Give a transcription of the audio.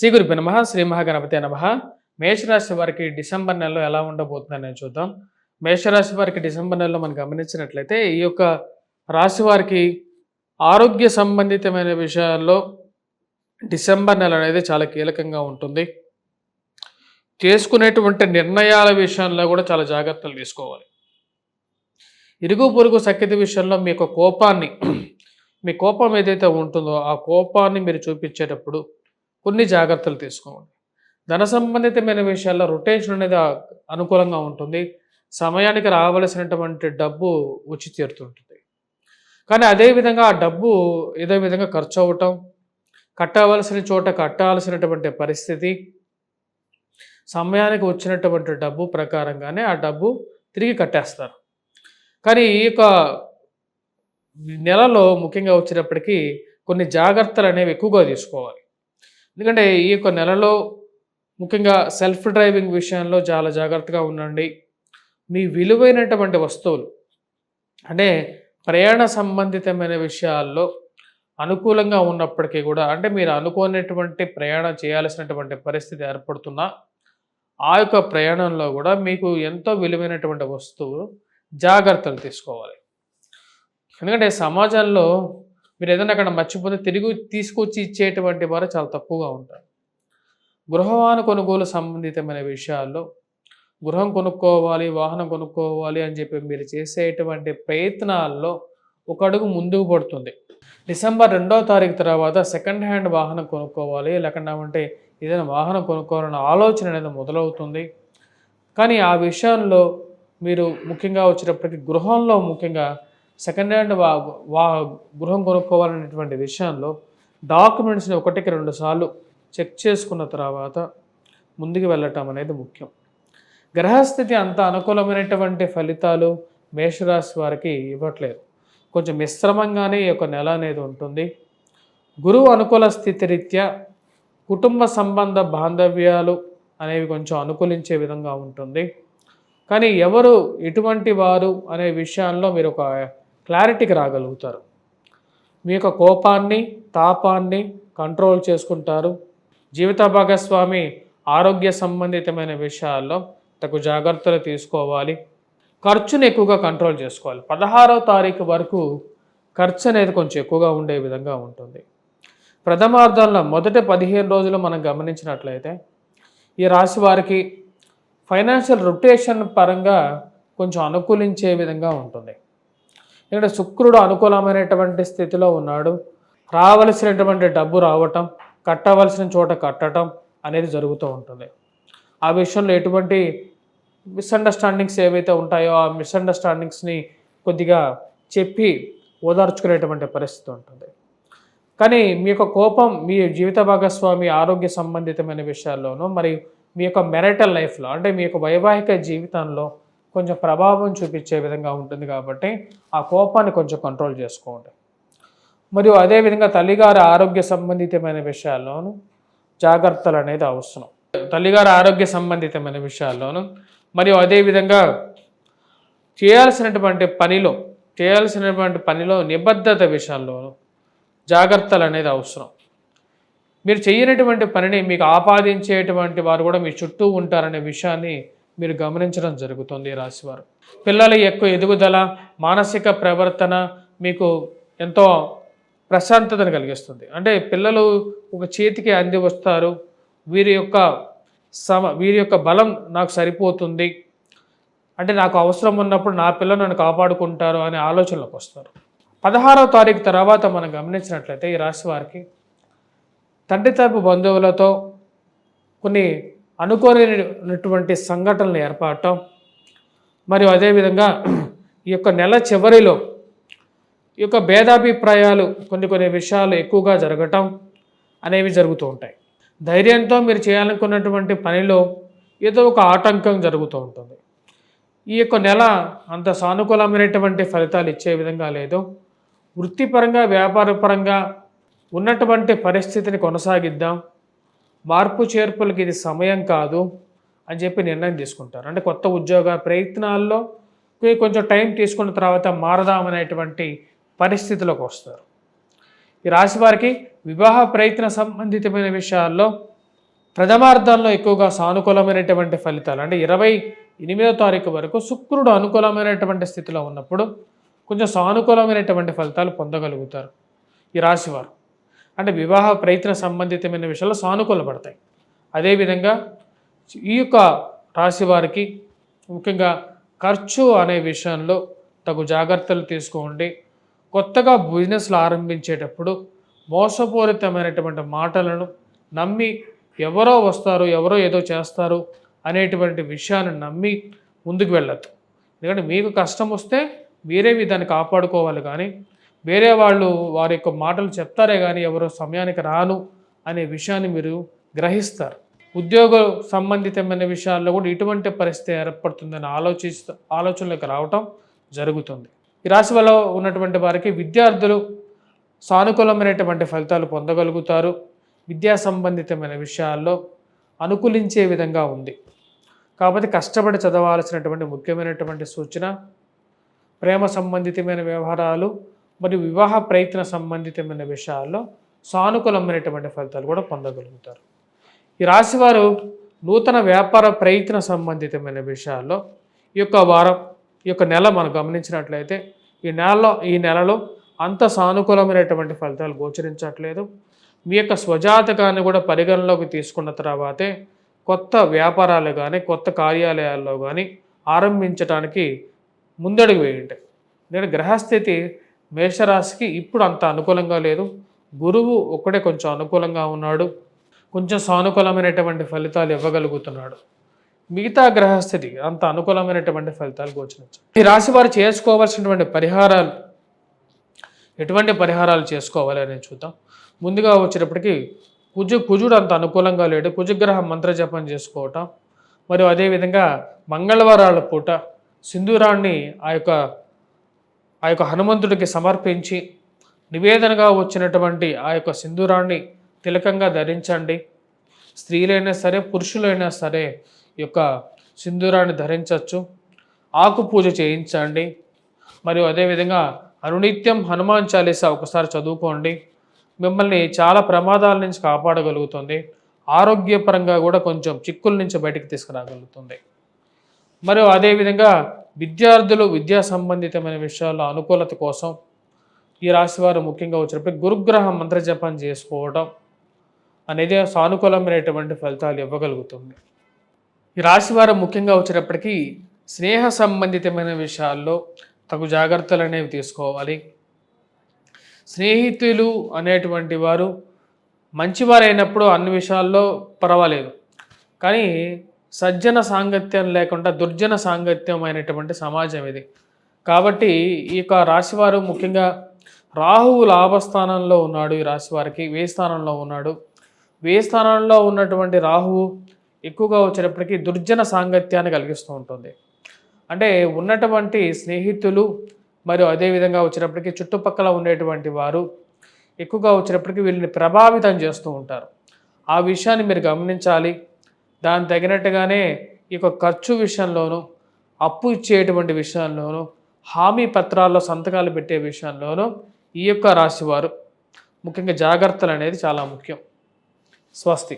శ్రీ గురుభ్యో నమః. శ్రీ మహాగణపతే నమః. మేషరాశి వారికి డిసెంబర్ నెలలో ఎలా ఉండబోతుందని చూద్దాం. మేషరాశి వారికి డిసెంబర్ నెలలో మనం గమనించినట్లయితే ఈ యొక్క రాశి వారికి ఆరోగ్య సంబంధితమైన విషయాల్లో డిసెంబర్ నెల అనేది చాలా కీలకంగా ఉంటుంది. చేసుకునేటువంటి నిర్ణయాల విషయంలో కూడా చాలా జాగ్రత్తలు తీసుకోవాలి. ఇరుగు పొరుగు సఖ్యత విషయంలో మీ యొక్క కోపాన్ని మీ కోపం ఏదైతే ఉంటుందో ఆ కోపాన్ని మీరు చూపించేటప్పుడు కొన్ని జాగ్రత్తలు తీసుకోండి. ధన సంబంధితమైన విషయాల్లో రొటేషన్ అనేది అనుకూలంగా ఉంటుంది. సమయానికి రావలసినటువంటి డబ్బు వచ్చి తీరుతుంటుంది. కానీ అదేవిధంగా ఆ డబ్బు ఏదో విధంగా ఖర్చు అవ్వటం, కట్టవలసిన చోట కట్టాల్సినటువంటి పరిస్థితి, సమయానికి వచ్చినటువంటి డబ్బు ప్రకారంగానే ఆ డబ్బు తిరిగి కట్టేస్తారు. కానీ ఈ యొక్క నెలలో ముఖ్యంగా వచ్చేటప్పటికీ కొన్ని జాగ్రత్తలు అనేవి ఎక్కువగా తీసుకోవాలి. ఎందుకంటే ఈ యొక్క నెలలో ముఖ్యంగా సెల్ఫ్ డ్రైవింగ్ విషయంలో చాలా జాగ్రత్తగా ఉండండి. మీ విలువైనటువంటి వస్తువులు అంటే ప్రయాణ సంబంధితమైన విషయాల్లో అనుకూలంగా ఉన్నప్పటికీ కూడా అంటే మీరు అనుకోనటువంటి ప్రయాణం చేయాల్సినటువంటి పరిస్థితి ఏర్పడుతున్నా ఆ యొక్క ప్రయాణంలో కూడా మీకు ఎంతో విలువైనటువంటి వస్తువు జాగ్రత్తలు తీసుకోవాలి. ఎందుకంటే సమాజంలో మీరు ఏదైనా అక్కడ మర్చిపోతే తిరిగి తీసుకొచ్చి ఇచ్చేటువంటి వారు చాలా తక్కువగా ఉంటారు. గృహవాహన కొనుగోలు సంబంధితమైన విషయాల్లో గృహం కొనుక్కోవాలి, వాహనం కొనుక్కోవాలి అని చెప్పి మీరు చేసేటువంటి ప్రయత్నాల్లో ఒక అడుగు ముందుకు పడుతుంది. డిసెంబర్ 2వ తారీఖు తర్వాత సెకండ్ హ్యాండ్ వాహనం కొనుక్కోవాలి, లేకుండా ఏదైనా వాహనం కొనుక్కోవాలన్న ఆలోచన అనేది మొదలవుతుంది. కానీ ఆ విషయంలో మీరు ముఖ్యంగా వచ్చేటప్పటికి గృహంలో ముఖ్యంగా సెకండ్ హ్యాండ్ గృహం కొనుక్కోవాలనేటువంటి విషయంలో డాక్యుమెంట్స్ని 1కి 2 సార్లు చెక్ చేసుకున్న తర్వాత ముందుకు వెళ్ళటం అనేది ముఖ్యం. గ్రహస్థితి అంత అనుకూలమైనటువంటి ఫలితాలు మేషరాశి వారికి ఇవ్వట్లేదు. కొంచెం మిశ్రమంగానే ఈ యొక్క నెల అనేది ఉంటుంది. గురువు అనుకూల స్థితి రీత్యా కుటుంబ సంబంధ బాంధవ్యాలు అనేవి కొంచెం అనుకూలించే విధంగా ఉంటుంది. కానీ ఎవరు ఎటువంటి వారు అనే విషయాల్లో మీరు ఒక క్లారిటీకి రాగలుగుతారు. మీ యొక్క కోపాన్ని, తాపాన్ని కంట్రోల్ చేసుకుంటారు. జీవిత భాగస్వామి ఆరోగ్య సంబంధితమైన విషయాల్లో తగు జాగ్రత్తలు తీసుకోవాలి. ఖర్చును ఎక్కువగా కంట్రోల్ చేసుకోవాలి. 16వ తారీఖు వరకు ఖర్చు అనేది కొంచెం ఎక్కువగా ఉండే విధంగా ఉంటుంది. ప్రథమార్థంలో మొదటి 15 రోజులు మనం గమనించినట్లయితే ఈ రాశి వారికి ఫైనాన్షియల్ రొటేషన్ పరంగా కొంచెం అనుకూలించే విధంగా ఉంటుంది. ఎందుకంటే శుక్రుడు అనుకూలమైనటువంటి స్థితిలో ఉన్నాడు. రావలసినటువంటి డబ్బు రావటం, కట్టవలసిన చోట కట్టడం అనేది జరుగుతూ ఉంటుంది. ఆ విషయంలో ఎటువంటి మిస్అండర్స్టాండింగ్స్ ఏవైతే ఉంటాయో ఆ మిస్అండర్స్టాండింగ్స్ని కొద్దిగా చెప్పి ఓదార్చుకునేటువంటి పరిస్థితి ఉంటుంది. కానీ మీ యొక్క కోపం మీ జీవిత భాగస్వామి ఆరోగ్య సంబంధితమైన విషయాల్లోనూ మరియు మీ యొక్క మెరిటల్ లైఫ్లో అంటే మీ యొక్క వైవాహిక జీవితంలో కొంచెం ప్రభావం చూపించే విధంగా ఉంటుంది. కాబట్టి ఆ కోపాన్ని కొంచెం కంట్రోల్ చేసుకోండి. మరియు అదేవిధంగా తల్లిగారి ఆరోగ్య సంబంధితమైన విషయాల్లోనూ జాగ్రత్తలు అనేది అవసరం. తల్లిగారి ఆరోగ్య సంబంధితమైన విషయాల్లోనూ మరియు అదేవిధంగా చేయాల్సినటువంటి పనిలో నిబద్ధత విషయాల్లోనూ జాగ్రత్తలు అనేది అవసరం. మీరు చేయనటువంటి పనిని మీకు ఆపాదించేటువంటి వారు కూడా మీ చుట్టూ ఉంటారనే విషయాన్ని మీరు గమనించడం జరుగుతుంది. ఈ రాశివారు పిల్లల ఎక్కువ ఎదుగుదల, మానసిక ప్రవర్తన మీకు ఎంతో ప్రశాంతతను కలిగిస్తుంది. అంటే పిల్లలు ఒక చేతికి అంది వస్తారు. వీరి యొక్క బలం నాకు సరిపోతుంది, అంటే నాకు అవసరం ఉన్నప్పుడు నా పిల్లలు నన్ను కాపాడుకుంటారు అనే ఆలోచనలోకి వస్తారు. 16వ తారీఖు తర్వాత మనం గమనించినట్లయితే ఈ రాశి వారికి తండ్రి తరపు బంధువులతో కొన్ని అనుకోలేనటువంటి సంఘటనలు ఏర్పడటం మరియు అదేవిధంగా ఈ యొక్క నెల చివరిలో ఈ యొక్క భేదాభిప్రాయాలు కొన్ని విషయాలు ఎక్కువగా జరగటం అనేవి జరుగుతూ ఉంటాయి. ధైర్యంతో మీరు చేయాలనుకున్నటువంటి పనిలో ఏదో ఒక ఆటంకం జరుగుతూ ఉంటుంది. ఈ యొక్క నెల అంత సానుకూలమైనటువంటి ఫలితాలు ఇచ్చే విధంగా లేదు. వృత్తిపరంగా, వ్యాపారపరంగా ఉన్నటువంటి పరిస్థితిని కొనసాగిద్దాం, మార్పు చేర్పులకి ఇది సమయం కాదు అని చెప్పి నిర్ణయం తీసుకుంటారు. అంటే కొత్త ఉద్యోగ ప్రయత్నాల్లో కొంచెం టైం తీసుకున్న తర్వాత మారదామనేటువంటి పరిస్థితిలోకి వస్తారు. ఈ రాశి వారికి వివాహ ప్రయత్న సంబంధితమైన విషయాల్లో ప్రథమార్థంలో ఎక్కువగా సానుకూలమైనటువంటి ఫలితాలు అంటే 28వ తారీఖు వరకు శుక్రుడు అనుకూలమైనటువంటి స్థితిలో ఉన్నప్పుడు కొంచెం సానుకూలమైనటువంటి ఫలితాలు పొందగలుగుతారు ఈ రాశివారు. అంటే వివాహ ప్రయత్న సంబంధితమైన విషయాలు సానుకూలపడతాయి. అదేవిధంగా ఈ యొక్క రాశి వారికి ముఖ్యంగా ఖర్చు అనే విషయంలో తగు జాగ్రత్తలు తీసుకోండి. కొత్తగా బిజినెస్లు ఆరంభించేటప్పుడు మోసపూరితమైనటువంటి మాటలను నమ్మి ఎవరో వస్తారు, ఎవరో ఏదో చేస్తారు అనేటువంటి విషయాన్ని నమ్మి ముందుకు వెళ్ళొద్దు. ఎందుకంటే మీకు కష్టం వస్తే మీరే దాన్ని కాపాడుకోవాలి, కానీ వేరే వాళ్ళు వారి యొక్క మాటలు చెప్తారే కానీ ఎవరో సమయానికి రాను అనే విషయాన్ని మీరు గ్రహిస్తారు. ఉద్యోగ సంబంధితమైన విషయాల్లో కూడా ఇటువంటి పరిస్థితి ఏర్పడుతుందని ఆలోచనలకు రావటం జరుగుతుంది. ఈ రాశి వల్ల ఉన్నటువంటి వారికి విద్యార్థులు సానుకూలమైనటువంటి ఫలితాలు పొందగలుగుతారు. విద్యా సంబంధితమైన విషయాల్లో అనుకూలించే విధంగా ఉంది. కాబట్టి కష్టపడి చదవాల్సినటువంటి ముఖ్యమైనటువంటి సూచన ప్రేమ సంబంధితమైన వ్యవహారాలు మరియు వివాహ ప్రయత్న సంబంధితమైన విషయాల్లో సానుకూలమైనటువంటి ఫలితాలు కూడా పొందగలుగుతారు. ఈ రాశివారు నూతన వ్యాపార ప్రయత్న సంబంధితమైన విషయాల్లో ఈ యొక్క వారం, ఈ యొక్క నెల మనం గమనించినట్లయితే ఈ నెలలో అంత సానుకూలమైనటువంటి ఫలితాలు గోచరించట్లేదు. మీ యొక్క స్వజాతకాన్ని కూడా పరిగణలోకి తీసుకున్న తర్వాతే కొత్త వ్యాపారాలు కానీ కొత్త కార్యాలయాల్లో కానీ ఆరంభించడానికి ముందడుగు వేయండి. నేను గ్రహస్థితి మేషరాశికి ఇప్పుడు అంత అనుకూలంగా లేదు. గురువు ఒక్కడే కొంచెం అనుకూలంగా ఉన్నాడు, కొంచెం సానుకూలమైనటువంటి ఫలితాలు ఇవ్వగలుగుతున్నాడు. మిగతా గ్రహస్థితి అంత అనుకూలమైనటువంటి ఫలితాలు గోచరించాయి. ఈ రాశి వారు చేసుకోవాల్సినటువంటి పరిహారాలు, ఎటువంటి పరిహారాలు చేసుకోవాలి అనేది చూద్దాం. ముందుగా వచ్చేటప్పటికి కుజుడు అంత అనుకూలంగా లేడు. కుజగ్రహ మంత్రజపం చేసుకోవటం, మరియు అదేవిధంగా మంగళవారాల పూట సింధూరాన్ని ఆ యొక్క హనుమంతుడికి సమర్పించి నివేదనగా వచ్చినటువంటి ఆ యొక్క సింధూరాన్ని తిలకంగా ధరించండి. స్త్రీలైనా సరే పురుషులైనా సరే ఈ యొక్క సింధూరాన్ని ధరించవచ్చు. ఆకు పూజ చేయించండి. మరియు అదేవిధంగా అనునిత్యం హనుమాన్ చాలీసా ఒకసారి చదువుకోండి. మిమ్మల్ని చాలా ప్రమాదాల నుంచి కాపాడగలుగుతుంది. ఆరోగ్యపరంగా కూడా కొంచెం చిక్కుల నుంచి బయటికి తీసుకురాగలుగుతుంది. మరియు అదేవిధంగా విద్యార్థులు విద్యా సంబంధితమైన విషయాల్లో అనుకూలత కోసం ఈ రాశివారు ముఖ్యంగా వచ్చినప్పుడు గురుగ్రహ మంత్రజపం చేసుకోవడం అనేది సానుకూలమైనటువంటి ఫలితాలు ఇవ్వగలుగుతుంది. ఈ రాశివారు ముఖ్యంగా వచ్చేటప్పటికీ స్నేహ సంబంధితమైన విషయాల్లో తగు జాగ్రత్తలు అనేవి తీసుకోవాలి. స్నేహితులు అనేటువంటి వారు మంచివారైనప్పుడు అన్ని విషయాల్లో పర్వాలేదు, కానీ సజ్జన సాంగత్యం లేకుండా దుర్జన సాంగత్యం అయినటువంటి సమాజం ఇది. కాబట్టి ఈ యొక్క రాశివారు ముఖ్యంగా రాహువు లాభస్థానంలో ఉన్నాడు. ఈ రాశివారికి వ్యయ స్థానంలో ఉన్నాడు. వ్యయ స్థానంలో ఉన్నటువంటి రాహువు ఎక్కువగా వచ్చేటప్పటికీ దుర్జన సాంగత్యాన్ని కలిగిస్తూ ఉంటుంది. అంటే ఉన్నటువంటి స్నేహితులు మరియు అదేవిధంగా వచ్చేటప్పటికి చుట్టుపక్కల ఉండేటువంటి వారు ఎక్కువగా వచ్చేటప్పటికి వీళ్ళని ప్రభావితం చేస్తూ ఉంటారు. ఆ విషయాన్ని మీరు గమనించాలి. దానికి తగినట్టుగానే ఈ యొక్క ఖర్చు విషయంలోనూ, అప్పు ఇచ్చేటువంటి విషయంలోనూ, హామీ పత్రాల్లో సంతకాలు పెట్టే విషయంలోనూ ఈ యొక్క రాశివారు ముఖ్యంగా జాగ్రత్తలు అనేది చాలా ముఖ్యం. స్వస్తి.